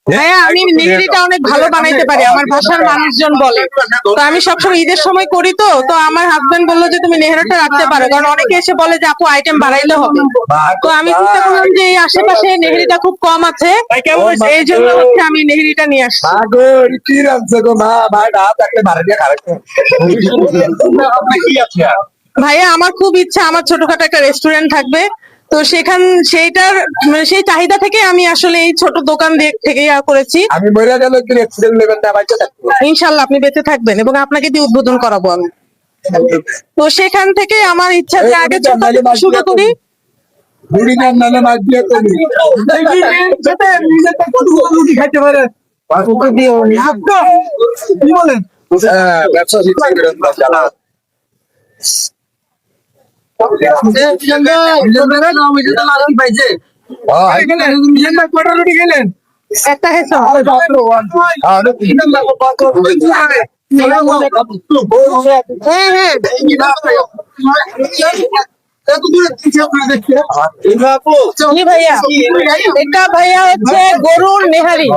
ভাইয়া আমি নেহেরিটা অনেক ভালো বানাইতে পারি, আমার ভাষার মানুষজন বলে। তো আমি সবসময় ঈদের সময় করি, তো তো আমার হাজবেন্ড বললো যে তুমি নেহেরাটা রাখতে পারো, কারণ অনেকে এসে বলে যে আপু আইটেম বাড়াইতে হবে। তো আমি চিন্তা করলাম যে এই আশেপাশে নেহেরিটা খুব কম আছে, এই জন্য হচ্ছে আমি নেহেরিটা নিয়ে আসছি। ভাইয়া আমার খুব ইচ্ছা আমার ছোটখাটো একটা রেস্টুরেন্ট থাকবে, তো সেইটার সেই চাহিদা থেকে আমি আসলে এই ছোট দোকান থেকে করেছি। আমি মরে গেল কি রেস্টুরেন্ট নেবেন না বাচ্চা থাকবো ইনশাল্লাহ আপনি বেঁচে থাকবেন এবং আপনাকে দিয়ে উদ্বোধন করাবো আমি। তো সেখান থেকে আমার ইচ্ছা যে আগে ছোট থেকে শুরু করি। বুড়ি গান নালে মাছ দিয়ে করি রুটি খাইতে পারে কি বলেন ব্যবসা শিখতে চালা একটা হেসো হ্যাঁ হ্যাঁ জি ভাইয়া, এটা ভাইয়া হচ্ছে গরুর নেহারি।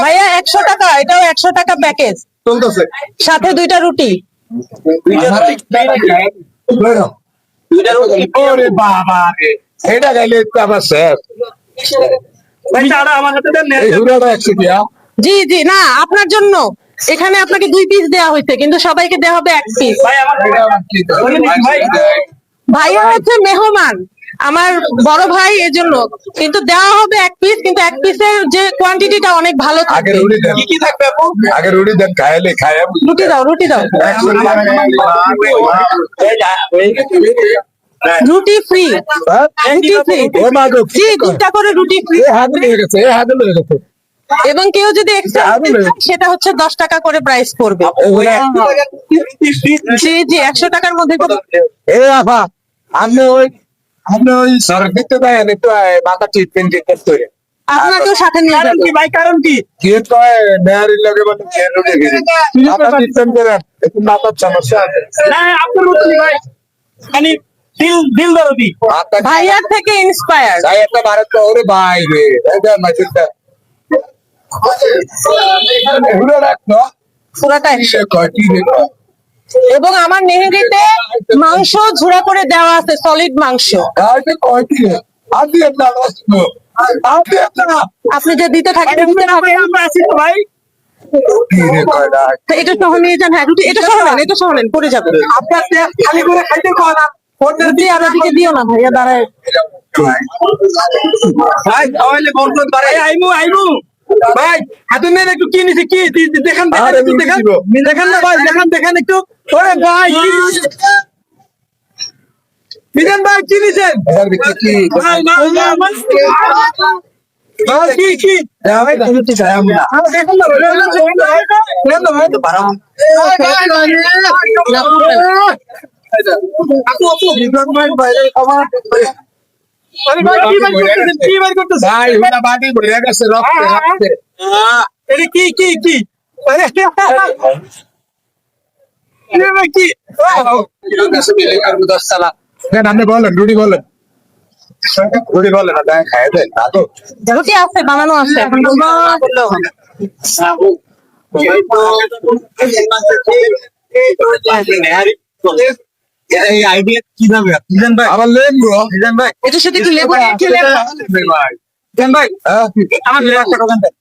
ভাইয়া 100 টাকা, এটাও 100 টাকা প্যাকেজ, সাথে 2টা রুটি। ওরে বাবা রে এটা গাইলে তো আবার স্যার জি জি, না আপনার জন্য এখানে আপনাকে 2 পিস দেওয়া হয়েছে, কিন্তু সবাইকে দেওয়া হবে 1 পিস। ভাইয়া হচ্ছে মেহমান, আমার বড় ভাই, এজন্য কিন্তু দেওয়া হবে 1 পিস, কিন্তু 1 পিসের যে কোয়ান্টিটিটা অনেক ভালো আগে থাকবে। রুটি দেন কি থাকবে আপু আগে রুটি দেন খাইলে খায়া রুটি দাও, রুটি দাও, রুটি ফ্রি, রুটি ফ্রি। জি 2টা করে রুটি ফ্রি, এবং কেউ যদি এক্সট্রা সেটা হচ্ছে 10 টাকা করে প্রাইস পড়বে। জি জি 100 টাকার মধ্যে আপনি ওই সরকার দিতে দেন একটু মাথা ট্রিটমেন্ট দিতে করে আপনাকেও সাথে নিয়ে যাবো। কারণ কি মেয়ারির লগে মানে মাথা ট্রিটমেন্ট করেন একটু মাথার সমস্যা আছে ভাই মানে দিল দরদি ভাইয়ার থেকে ইন্সপায়ার। ভাই একটা ভারত ওরে ভাই রে এটা মাঝিটা পুরো রাখনো পুরাটাই। কয়টি রে এবং আমার নেহেরিতে মাংস ঝুড়া করে দেওয়া আছে, সলিড মাংস। আরে কয়টি রে আদি একটা আসলো আদি একটা আপনি যে দিতে থাকেন আমরা আছি তো ভাই কি রে কয়টা তো এটা সহ নিয়ে যান। হ্যাঁ রুটি এটা সহ নেন, এটা সহ নেন, পড়ে যাবে। আপনার খালি করে খাইতে কয় না রুটি আর ওদিকে দিও না ভাইয়া, দাঁড়ায়। ভাই তাহলে বলতে পারে আইমু ভাই হাতে নেন একটু কি নিছে কি দেখেন দেখেন না ভাই দেখেন একটু ওরে ভাই মিজান ভাই কি নিছেন কি কি রুটি দাও। দেখেন না ভাই তো পারাম আপু মিজান ভাই বাইরে আমার আরে ভাই কি ভাই করতেছেন ভাই ওটা বাদি বলে গেছে রক্তে এটা কি আরে কি আপনি বলেন রুটি বলেন না তাই খাই দেন না তো রুটি আছে, বানানো আছে, এখন বললেও হবে। এই আইডিয়া কিভাবে মিজান ভাই আবার লেবু মিজান ভাই এটার সাথে একটু লেবু ভাই মিজান ভাই আমার লেবু একটা দোকান দেন